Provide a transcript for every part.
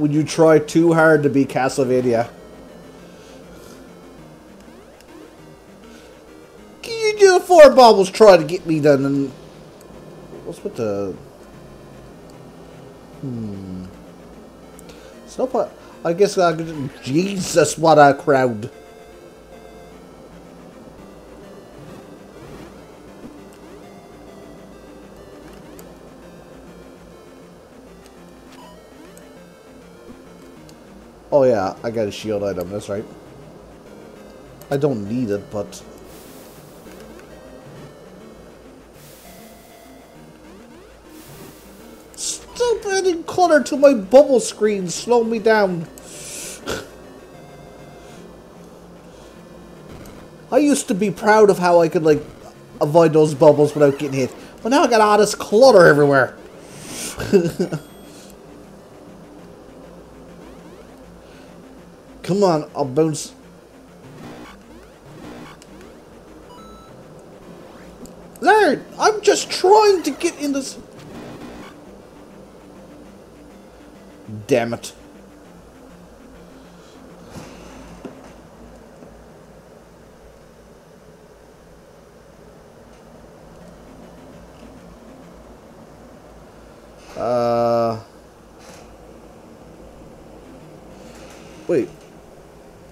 when you try too hard to beat Castlevania. You do 4 bubbles try to get me done, and what's with the so I guess I could. Jesus, what a crowd! Oh yeah, I got a shield item, that's right. I don't need it, but... Stop adding color to my bubble screen, slow me down. I used to be proud of how I could, like, avoid those bubbles without getting hit. But now I got all this clutter everywhere. Come on, I'll bounce. Lord, I'm just trying to get in this. Damn it. Wait.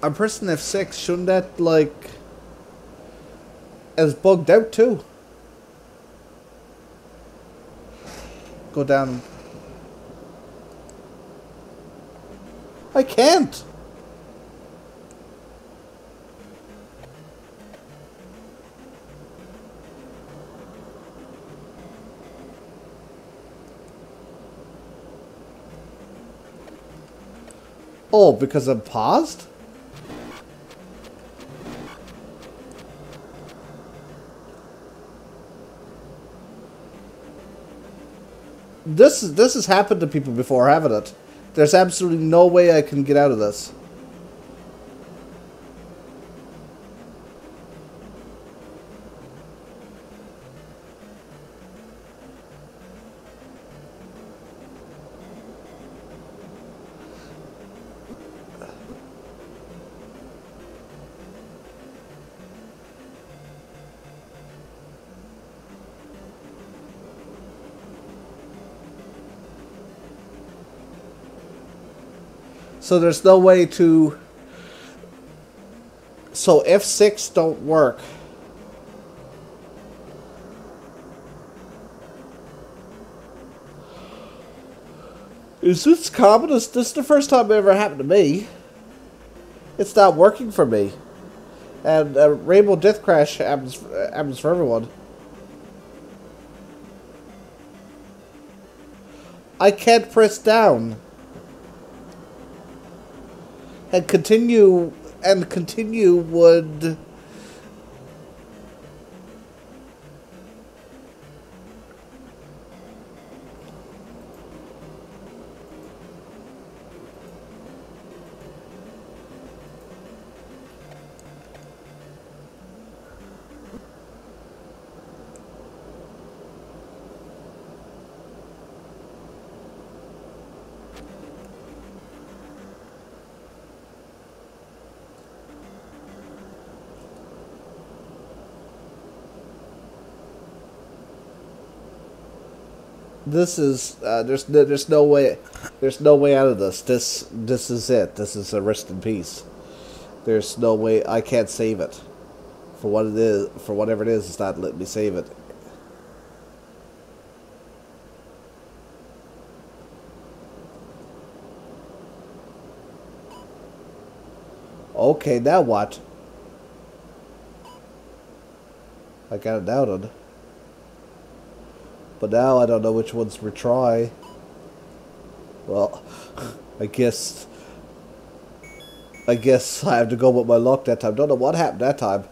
I'm pressing F6. Shouldn't that, like... It's bugged out, too. Go down. I can't! Oh, because I'm paused? This has happened to people before, haven't it? There's absolutely no way I can get out of this. So there's no way to... So F6 don't work. Is this common? Is this the first time it ever happened to me? It's not working for me. And Rainbow Death Crash happens for everyone. I can't press down. And continue would... This is there's no way out of this. This is it. This is a rest in peace. There's no way. I can't save it for what it is. For whatever it is, it's not letting me save it. Okay, now what? I got it doubted. But now I don't know which ones to retry. Well, I guess I have to go with my luck that time. Don't know what happened that time.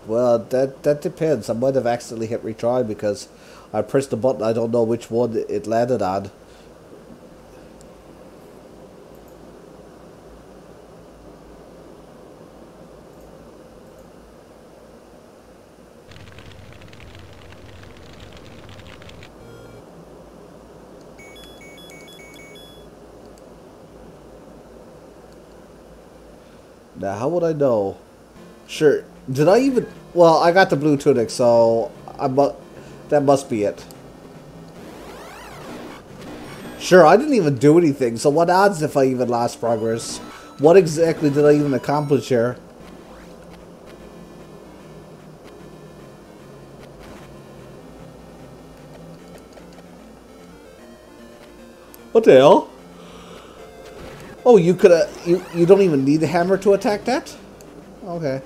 Well, that depends. I might have accidentally hit retry because I pressed the button. I don't know which one it landed on. Now, how would I know? Sure. Did I even... Well, I got the blue tunic, so... that must be it. Sure, I didn't even do anything, so what odds if I even lost progress? What exactly did I even accomplish here? What the hell? Oh, you could you don't even need the hammer to attack that? Okay.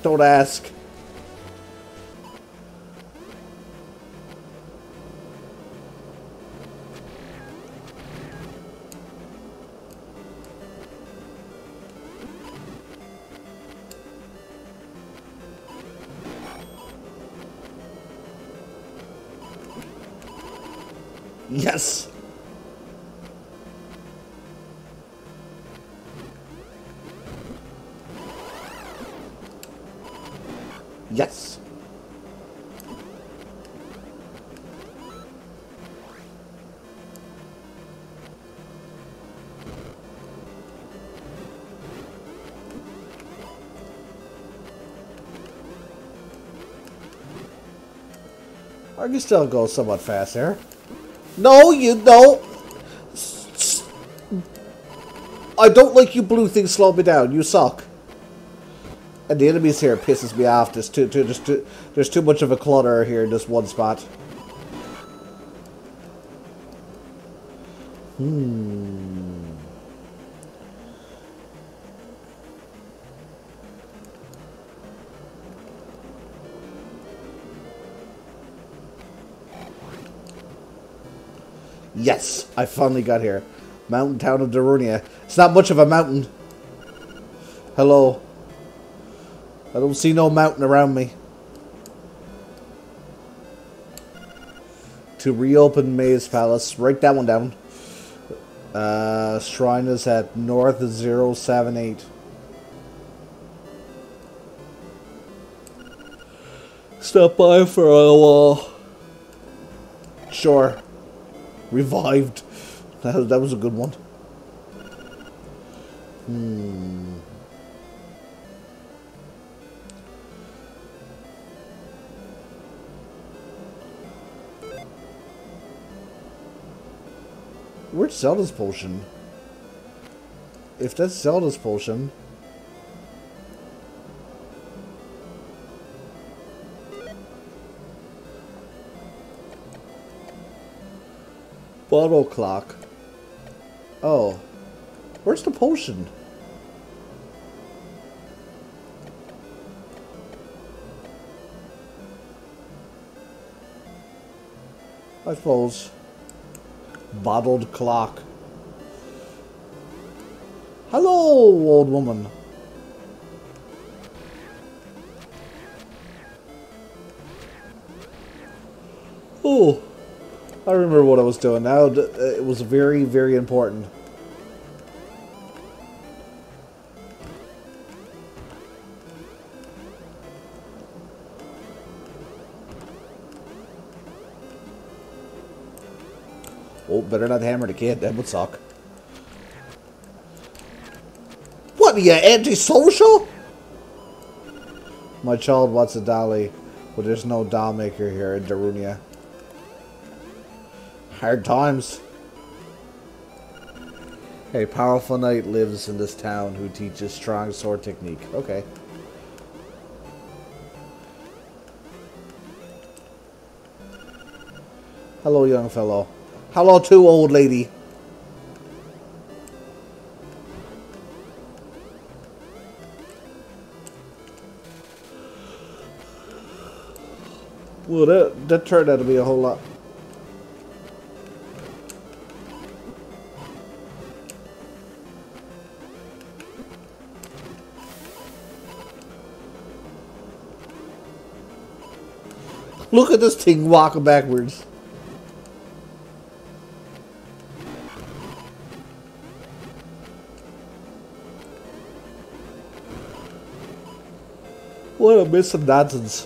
Don't ask. Yes. Yes. I can still go somewhat fast here. No, you don't. I don't like you blue things slow me down. You suck. And the enemies here pisses me off. There's too much of a clutter here in this one spot. Yes, I finally got here. Mountain town of Darunia. It's not much of a mountain. Hello. I don't see no mountain around me. To reopen Maze Palace. Write that one down. Shrine is at North 078. Stop by for a while. Sure. Revived. That was a good one. Where's Zelda's potion? If that's Zelda's potion... Bottle clock. Oh. Where's the potion? I suppose. Bottled clock. Hello, old woman. Oh, I remember what I was doing now. It was very, very important. Oh, better not hammer the kid. That would suck. What are you, antisocial? My child wants a dolly, but there's no doll maker here in Darunia. Hard times. A powerful knight lives in this town who teaches strong sword technique. Okay. Hello, young fellow. Hello, too, old lady. Well, that turned out to be a whole lot. Look at this thing walking backwards. What a miss of nonsense.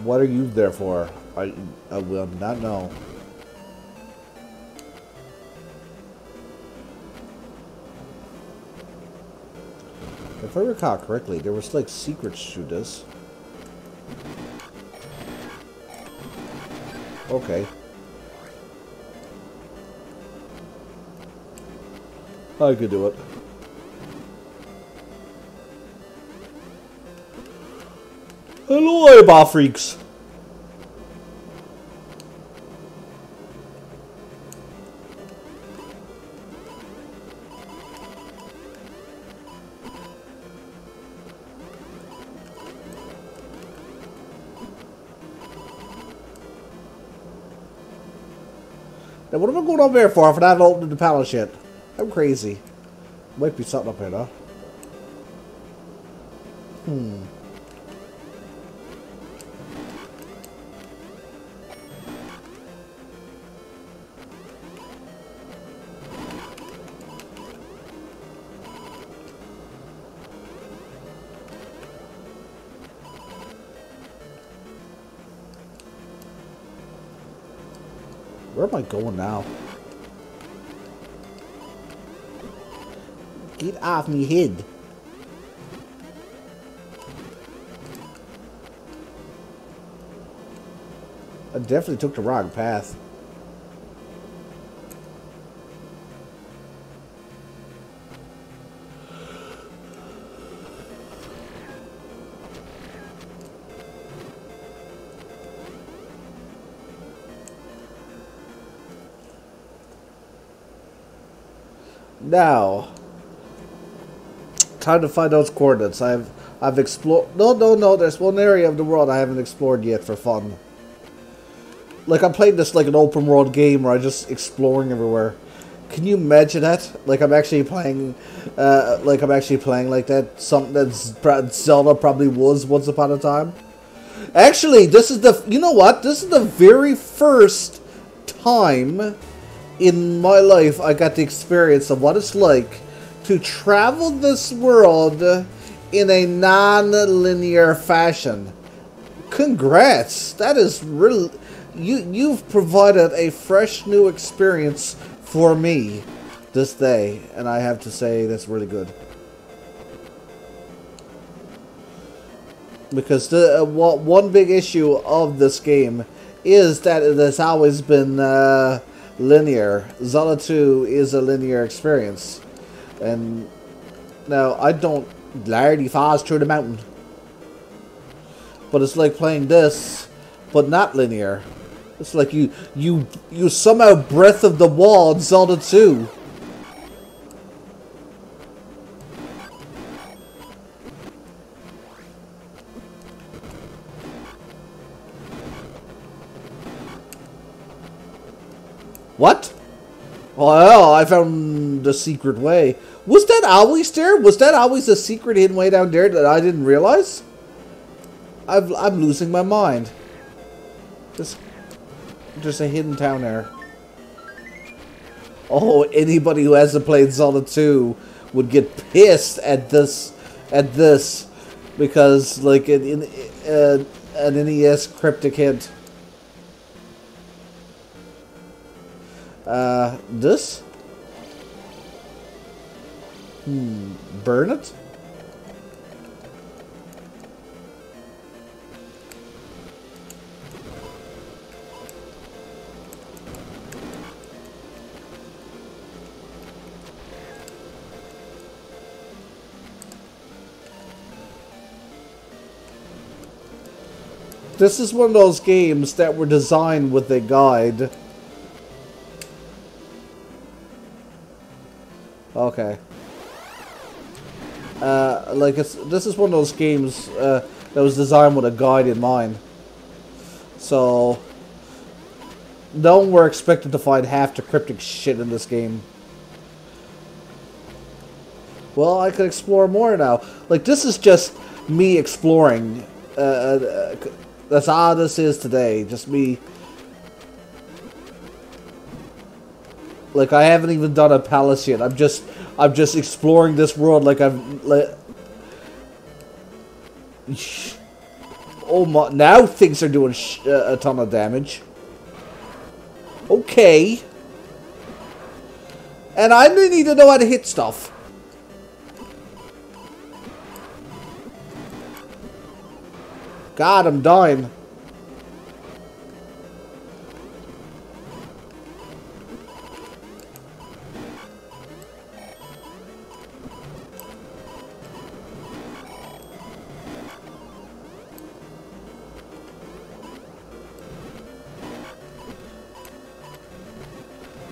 What are you there for? I will not know. If I recall correctly, there was like secrets to this. Okay. I could do it. Hello, eyeball freaks. Now, what am I going up there for if I haven't opened the palace yet? I'm crazy. Might be something up here, though. Where am I going now? Get off me head. I definitely took the wrong path. Now, time to find those coordinates. I've explored. No. There's one area of the world I haven't explored yet for fun. Like I'm playing this like an open world game where I'm just exploring everywhere. Can you imagine that? Like I'm actually playing, like that. Something that Zelda probably was once upon a time. Actually, this is the. You know what? This is the very first time in my life I got the experience of what it's like to travel this world in a non-linear fashion. Congrats! That is really... You've provided a fresh new experience for me this day, and I have to say that's really good. Because the one big issue of this game is that it has always been linear. Zelda 2 is a linear experience. And now I don't lardy fast through the mountain. But it's like playing this, but not linear. It's like you somehow breath of the wall in Zelda 2. What? Well, I found the secret way. Was that always there? Was that always a secret hidden way down there that I didn't realize? I'm losing my mind. Just a hidden town there. Oh, anybody who hasn't played Zelda 2 would get pissed at this, because like an NES cryptic hint. This? Burn it? This is one of those games that were designed with a guide. Okay. This is one of those games that was designed with a guide in mind. So no one were expected to find half the cryptic shit in this game. Well, I could explore more now. Like, this is just me exploring. That's all this is today. Just me. Like, I haven't even done a palace yet. I'm just exploring this world like I've... Like, oh my... Now things are doing a ton of damage. Okay. And I need to know how to hit stuff. God, I'm dying.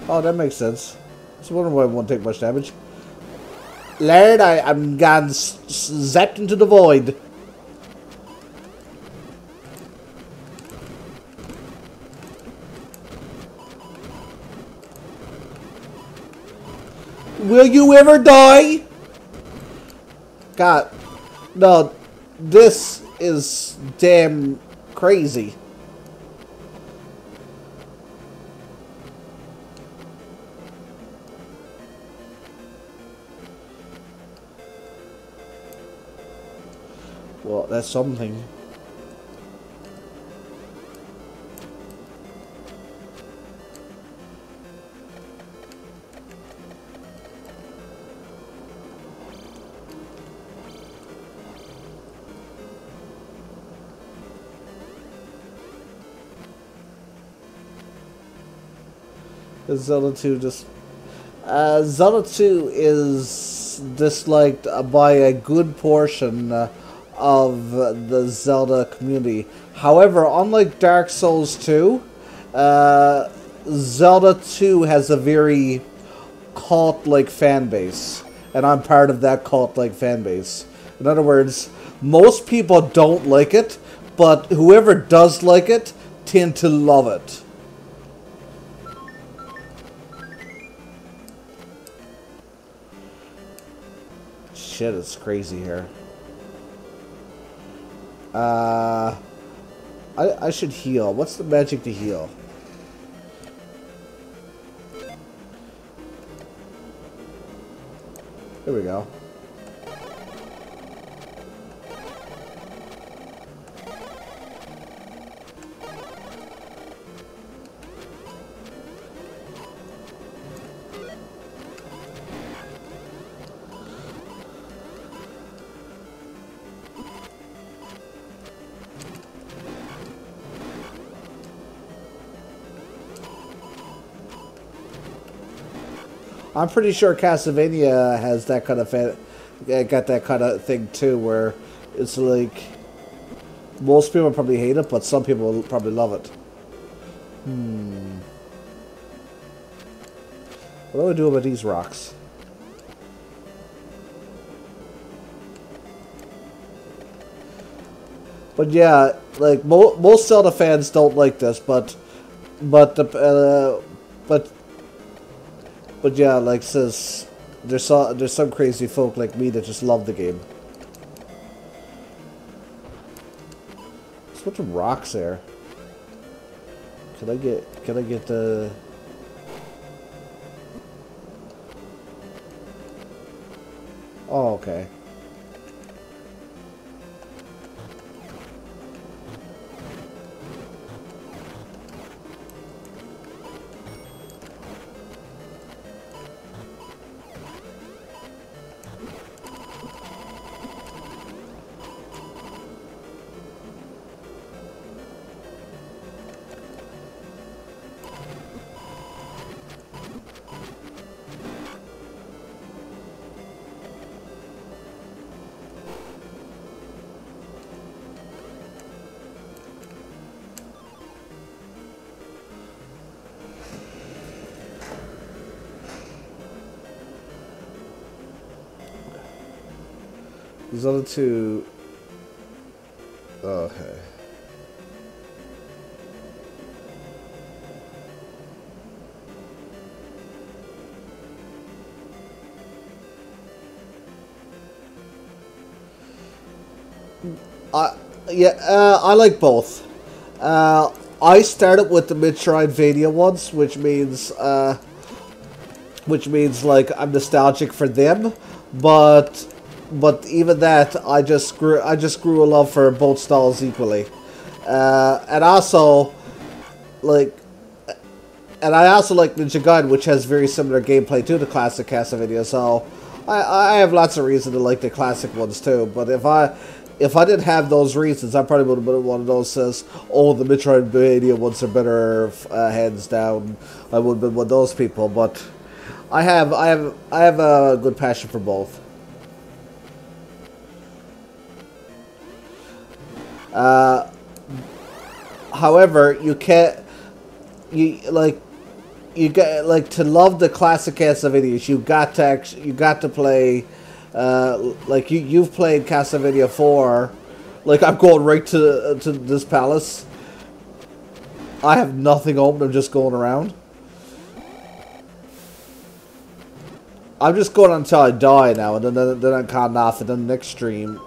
Oh, that makes sense. I was wondering why it won't take much damage. Lord, I'm gone zapped into the void. Will you ever die? God. No, this is damn crazy. Well, that's something. Zelda 2 just... Zelda 2 is disliked by a good portion of the Zelda community. However, unlike Dark Souls 2, Zelda 2 has a very cult-like fan base. And I'm part of that cult-like fan base. In other words, most people don't like it, but whoever does like it tend to love it. Shit, it's crazy here. I should heal. What's the magic to heal? There we go. I'm pretty sure Castlevania has that kind of got that kind of thing too, where it's like most people probably hate it, but some people will probably love it. What do I do about these rocks? But yeah, like most Zelda fans don't like this, but yeah, like says there's some crazy folk like me that just love the game. There's a bunch of rocks there. Can I get the... Oh, okay. These other two... Okay. Yeah, I like both. I started with the Metroidvania ones, which means like I'm nostalgic for them, but even that I just grew a love for both styles equally, and also like. And I also like Ninja Gaiden, which has very similar gameplay to the classic Castlevania, so I have lots of reason to like the classic ones too. But if I didn't have those reasons, I probably would have been one of those says, "Oh, the Metroidvania ones are better, hands down." I would have been one of those people. But I have a good passion for both. However, you can't. You got like to love the classic Castlevanias. You got to play, like you've played Castlevania 4. Like I'm going right to this palace. I have nothing open. I'm just going around. I'm just going until I die now, and then I'm cutting off. And then next stream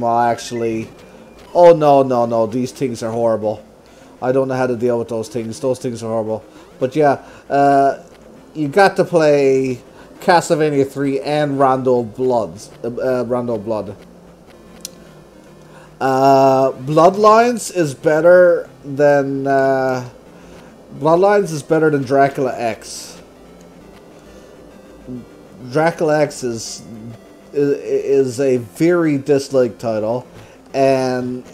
I'll actually. Oh no! These things are horrible. I don't know how to deal with those things. Those things are horrible. But yeah, you got to play Castlevania 3 and Rondo Blood. Bloodlines is better than Dracula X. Dracula X is a very disliked title, and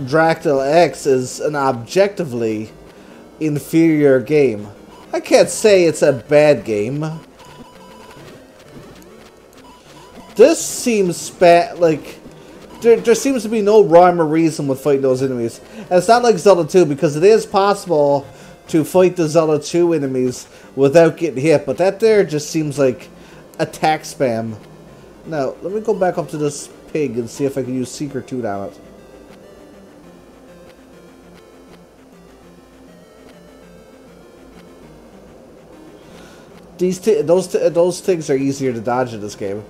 Dracula X is an objectively inferior game. I can't say it's a bad game. This seems like there seems to be no rhyme or reason with fighting those enemies. And it's not like Zelda 2, because it is possible to fight the Zelda 2 enemies without getting hit, but that there just seems like attack spam. Now, let me go back up to this pig and see if I can use Secret 2 on it. Those things are easier to dodge in this game.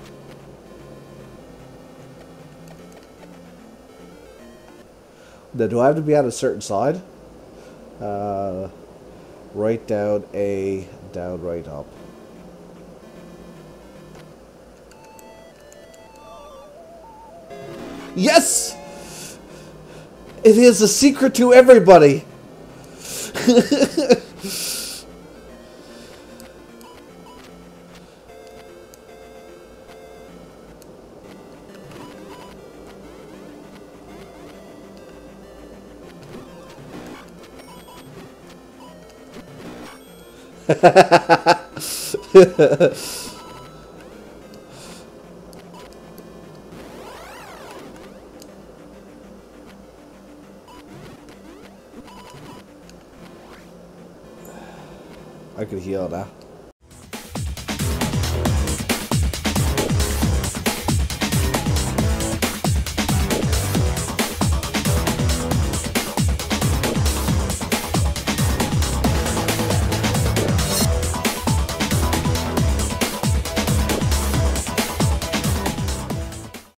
Now, do I have to be on a certain side? Right down, A, down, right up. Yes! It is a secret to everybody! I could heal now.